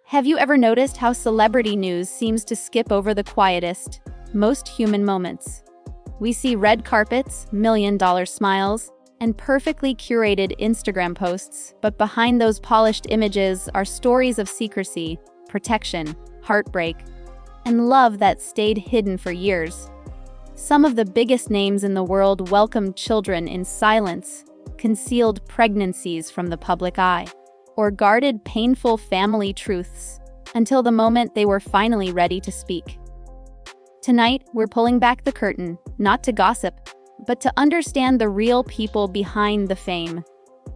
Have you ever noticed how celebrity news seems to skip over the quietest, most human moments? We see red carpets, million-dollar smiles, and perfectly curated Instagram posts, but behind those polished images are stories of secrecy, protection, heartbreak, and love that stayed hidden for years. Some of the biggest names in the world welcomed children in silence, concealed pregnancies from the public eye, or guarded painful family truths until the moment they were finally ready to speak. Tonight, we're pulling back the curtain, not to gossip, but to understand the real people behind the fame.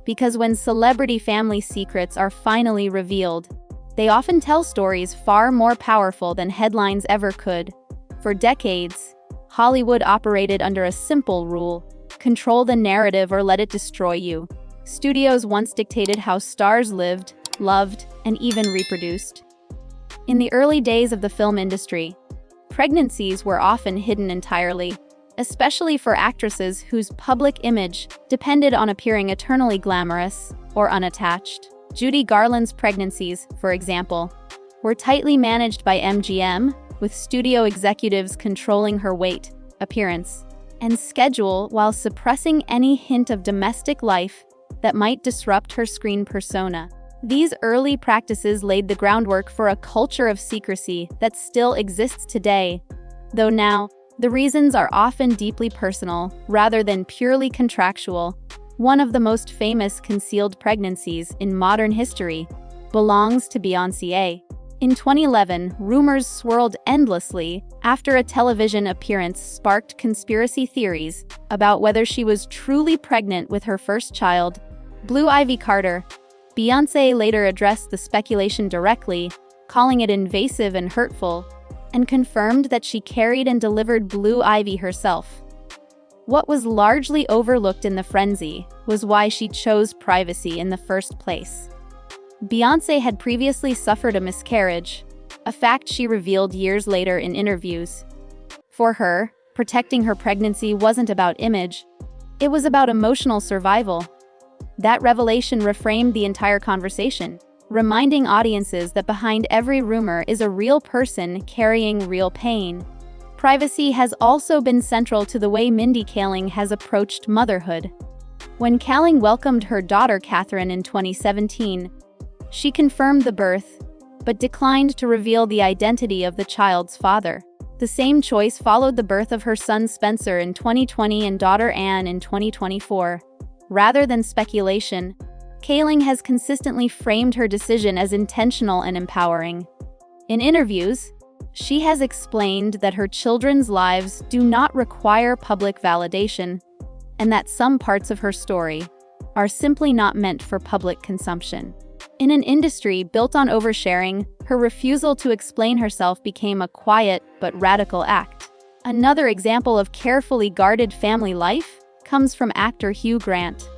Because when celebrity family secrets are finally revealed, they often tell stories far more powerful than headlines ever could. For decades, Hollywood operated under a simple rule: control the narrative or let it destroy you. Studios once dictated how stars lived, loved, and even reproduced. In the early days of the film industry, pregnancies were often hidden entirely, especially for actresses whose public image depended on appearing eternally glamorous or unattached. Judy Garland's pregnancies, for example, were tightly managed by MGM, with studio executives controlling her weight, appearance, and schedule while suppressing any hint of domestic life that might disrupt her screen persona. These early practices laid the groundwork for a culture of secrecy that still exists today, though now, the reasons are often deeply personal rather than purely contractual. One of the most famous concealed pregnancies in modern history belongs to Beyoncé. In 2011, rumors swirled endlessly after a television appearance sparked conspiracy theories about whether she was truly pregnant with her first child, Blue Ivy Carter. Beyoncé later addressed the speculation directly, calling it invasive and hurtful, and confirmed that she carried and delivered Blue Ivy herself. What was largely overlooked in the frenzy was why she chose privacy in the first place. Beyoncé had previously suffered a miscarriage, a fact she revealed years later in interviews. For her, protecting her pregnancy wasn't about image, it was about emotional survival. That revelation reframed the entire conversation, reminding audiences that behind every rumor is a real person carrying real pain. Privacy has also been central to the way Mindy Kaling has approached motherhood. When Kaling welcomed her daughter Catherine in 2017, she confirmed the birth, but declined to reveal the identity of the child's father. The same choice followed the birth of her son Spencer in 2020 and daughter Anne in 2024. Rather than speculation, Kaling has consistently framed her decision as intentional and empowering. In interviews, she has explained that her children's lives do not require public validation, and that some parts of her story are simply not meant for public consumption. In an industry built on oversharing, her refusal to explain herself became a quiet but radical act. Another example of carefully guarded family life comes from actor Hugh Grant.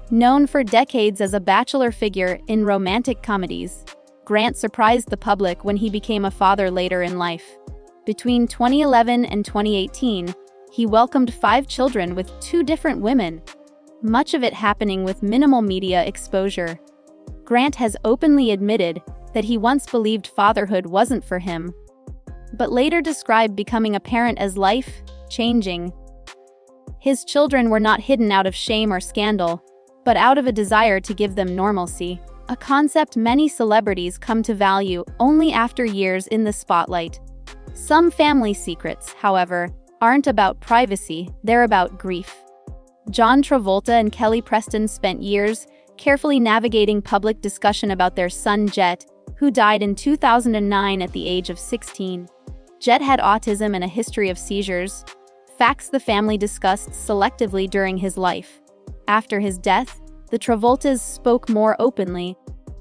Known for decades as a bachelor figure in romantic comedies, Grant surprised the public when he became a father later in life. Between 2011 and 2018, he welcomed 5 children with 2 different women, much of it happening with minimal media exposure. Grant has openly admitted that he once believed fatherhood wasn't for him, but later described becoming a parent as life-changing. His children were not hidden out of shame or scandal, but out of a desire to give them normalcy, a concept many celebrities come to value only after years in the spotlight. Some family secrets, however, aren't about privacy, they're about grief. John Travolta and Kelly Preston spent years carefully navigating public discussion about their son Jet, who died in 2009 at the age of 16. Jet had autism and a history of seizures, facts the family discussed selectively during his life. After his death, the Travoltas spoke more openly,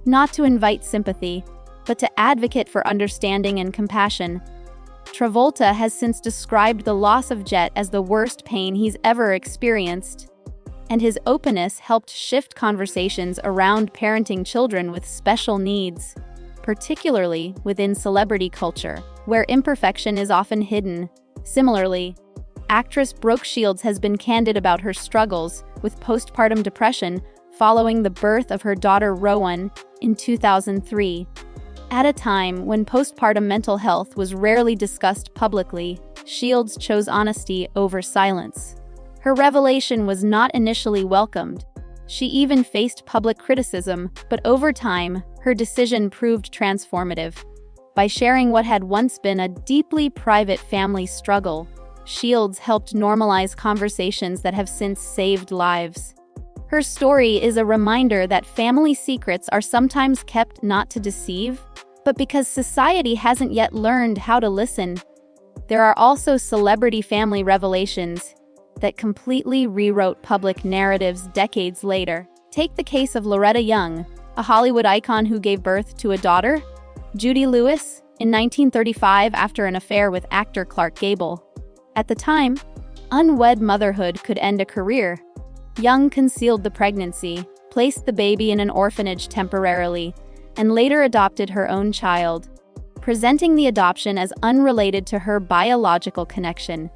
not to invite sympathy, but to advocate for understanding and compassion. Travolta has since described the loss of Jet as the worst pain he's ever experienced, and his openness helped shift conversations around parenting children with special needs, particularly within celebrity culture, where imperfection is often hidden. Similarly, actress Brooke Shields has been candid about her struggles with postpartum depression following the birth of her daughter Rowan in 2003. At a time when postpartum mental health was rarely discussed publicly, Shields chose honesty over silence. Her revelation was not initially welcomed. She even faced public criticism, but over time, her decision proved transformative. By sharing what had once been a deeply private family struggle, Shields helped normalize conversations that have since saved lives. Her story is a reminder that family secrets are sometimes kept not to deceive, but because society hasn't yet learned how to listen. There are also celebrity family revelations that completely rewrote public narratives decades later. Take the case of Loretta Young, a Hollywood icon who gave birth to a daughter, Judy Lewis, in 1935 after an affair with actor Clark Gable. At the time, unwed motherhood could end a career. Young concealed the pregnancy, placed the baby in an orphanage temporarily, and later adopted her own child, presenting the adoption as unrelated to her biological connection.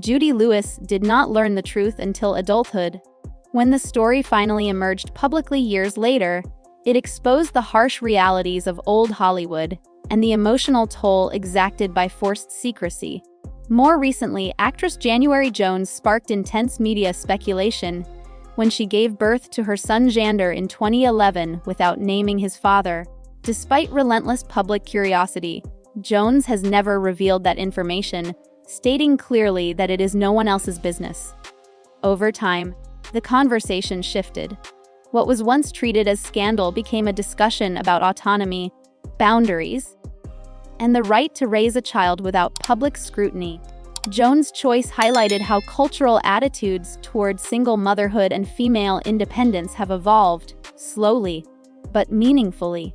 Judy Lewis did not learn the truth until adulthood. When the story finally emerged publicly years later, it exposed the harsh realities of old Hollywood and the emotional toll exacted by forced secrecy. More recently, actress January Jones sparked intense media speculation when she gave birth to her son Xander in 2011 without naming his father. Despite relentless public curiosity, Jones has never revealed that information, stating clearly that it is no one else's business. Over time, the conversation shifted. What was once treated as scandal became a discussion about autonomy, boundaries, and the right to raise a child without public scrutiny. Jones' choice highlighted how cultural attitudes toward single motherhood and female independence have evolved, slowly, but meaningfully.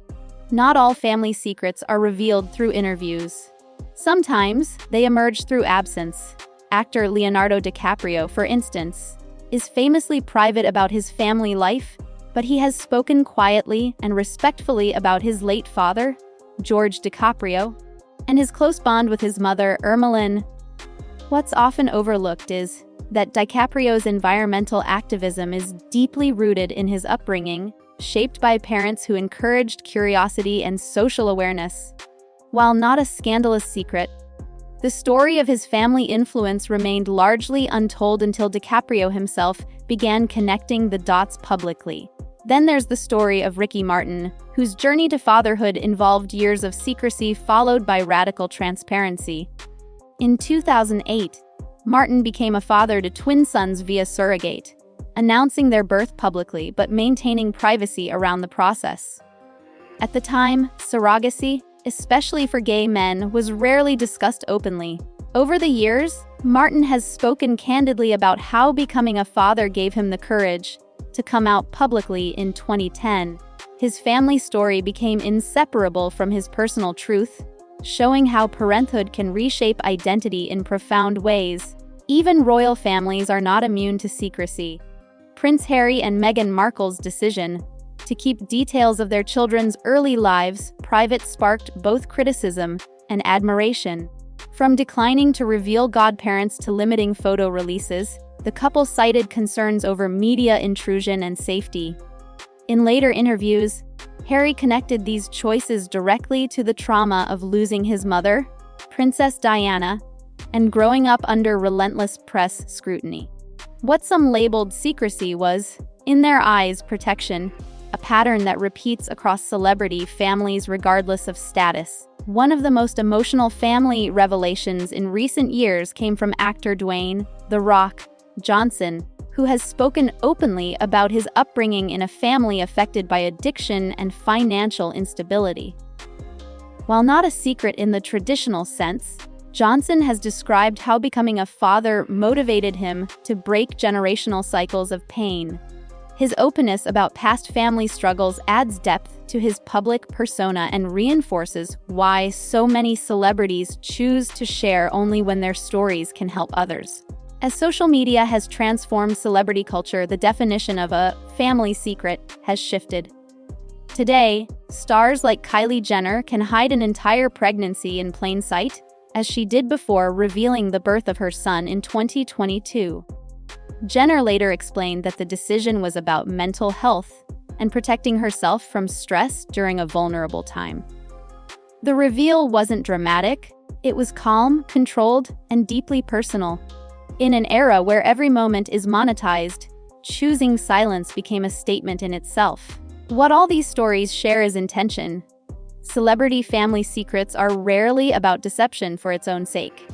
Not all family secrets are revealed through interviews. Sometimes, they emerge through absence. Actor Leonardo DiCaprio, for instance, is famously private about his family life, but he has spoken quietly and respectfully about his late father, George DiCaprio, and his close bond with his mother, Ermeline. What's often overlooked is that DiCaprio's environmental activism is deeply rooted in his upbringing, shaped by parents who encouraged curiosity and social awareness. While not a scandalous secret, the story of his family influence remained largely untold until DiCaprio himself began connecting the dots publicly. Then there's the story of Ricky Martin, whose journey to fatherhood involved years of secrecy followed by radical transparency. In 2008, Martin became a father to twin sons via surrogate, announcing their birth publicly but maintaining privacy around the process. At the time, surrogacy, especially for gay men, was rarely discussed openly. Over the years, Martin has spoken candidly about how becoming a father gave him the courage to come out publicly in 2010. His family story became inseparable from his personal truth, showing how parenthood can reshape identity in profound ways. Even royal families are not immune to secrecy. Prince Harry and Meghan Markle's decision to keep details of their children's early lives private sparked both criticism and admiration. From declining to reveal godparents to limiting photo releases, the couple cited concerns over media intrusion and safety. In later interviews, Harry connected these choices directly to the trauma of losing his mother, Princess Diana, and growing up under relentless press scrutiny. What some labeled secrecy was, in their eyes, protection, a pattern that repeats across celebrity families regardless of status. One of the most emotional family revelations in recent years came from actor Dwayne "The Rock" Johnson, who has spoken openly about his upbringing in a family affected by addiction and financial instability. While not a secret in the traditional sense, Johnson has described how becoming a father motivated him to break generational cycles of pain. His openness about past family struggles adds depth to his public persona and reinforces why so many celebrities choose to share only when their stories can help others. As social media has transformed celebrity culture, the definition of a family secret has shifted. Today, stars like Kylie Jenner can hide an entire pregnancy in plain sight, as she did before revealing the birth of her son in 2022. Jenner later explained that the decision was about mental health and protecting herself from stress during a vulnerable time. The reveal wasn't dramatic, it was calm, controlled, and deeply personal. In an era where every moment is monetized, choosing silence became a statement in itself. What all these stories share is intention. Celebrity family secrets are rarely about deception for its own sake.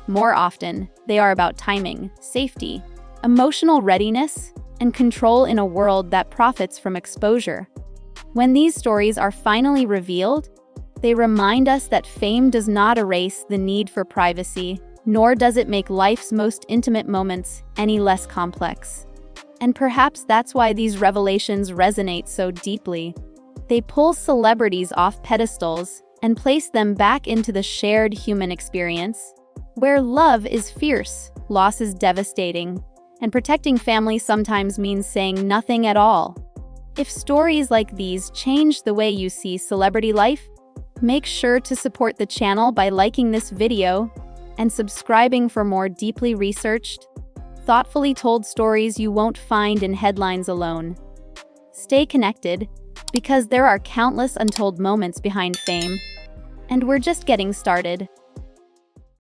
More often, they are about timing, safety, emotional readiness, and control in a world that profits from exposure. When these stories are finally revealed, they remind us that fame does not erase the need for privacy, nor does it make life's most intimate moments any less complex. And perhaps that's why these revelations resonate so deeply. They pull celebrities off pedestals and place them back into the shared human experience, where love is fierce, loss is devastating, and protecting family sometimes means saying nothing at all. If stories like these change the way you see celebrity life, make sure to support the channel by liking this video and subscribing for more deeply researched, thoughtfully told stories you won't find in headlines alone. Stay connected, because there are countless untold moments behind fame, and we're just getting started.